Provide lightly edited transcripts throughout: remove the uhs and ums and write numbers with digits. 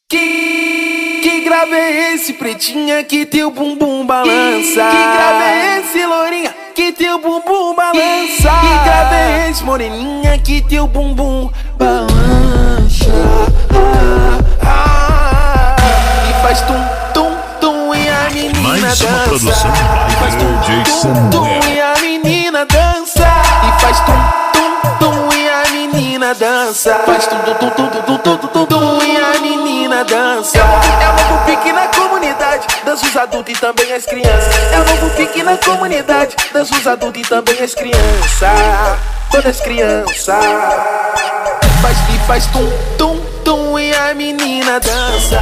Que grave é esse, pretinha, que teu bumbum balança? Que grave é esse, lourinha, que teu bumbum balança? Que grave é esse, moreninha, que teu bumbum balança? E faz tum, tum, tum e a menina Mais uma dança. produção E faz tum, DJ tum, Samuel. tum e a menina dança. E faz tum, tum, tum e a menina dança. Faz tum, tum, tum, tum, tum, tum, tum, tum e a menina dança. É o novo pique na comunidade, dança os adultos e também as crianças. É o novo pique na comunidade, dança os adultos e também as crianças. Todas as crianças. E faz tum, tum, tum e a menina dança.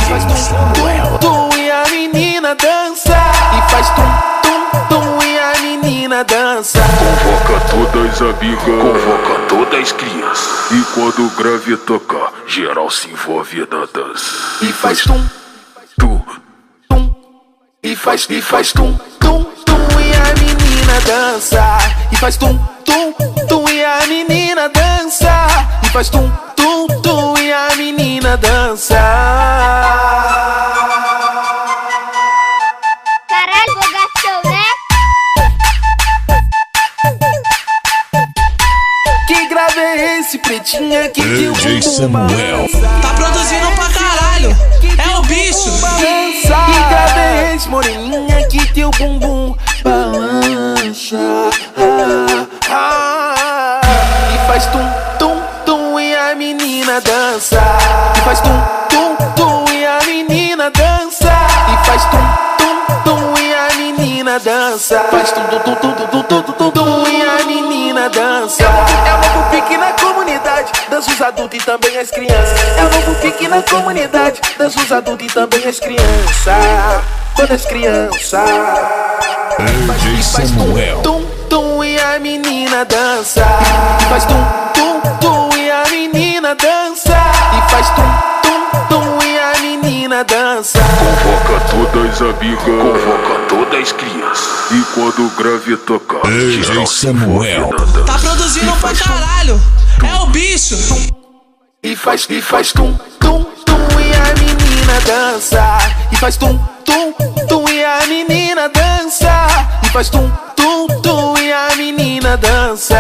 E faz tum, tum, tum e a menina dança. E faz tum, tum, tum e a menina dança. Convoca todas as amigas, convoca todas as crianças. E quando o grave tocar, geral se envolve na dança. E faz tum, Tu, tum. E faz tum, tum, tum e a menina dança. E faz tum, tum, tum e a menina dança. E faz tum, tum, tum e a menina dança. Caralho, bogatão, né? Que grave é esse, pretinha, que teu DJ bumbum Samuel. balança? Tá produzindo pra caralho, é o bicho. Que grave é esse, moreninha, que teu bumbum balança? E faz tum, tum, tum e a menina dança. E faz tum, tum, tum e a menina dança. E faz tum, tum, tum e a menina dança. Faz tum, tum, tum, tum, tum, tum, tum, tum e a menina dança. É o novo pique na comunidade, dança os adultos e também as crianças. É o novo pique na comunidade, dança os adultos e também as crianças. Todas as crianças. DJ E faz Samuel. tum, tum e a menina dança. E faz tum, tum, tum e a menina dança. E faz tum, tum, tum e a menina dança. convoca todas as amigas, convoca todas as crianças. E quando o grave tocar, DJ geral se envolve Samuel. na dança. Tá produzindo pra caralho, é o bicho. E faz tum, tum, tum e a menina dança. E faz tum, tum, tum e a menina dança. E faz tum, tum, tum e a menina dança.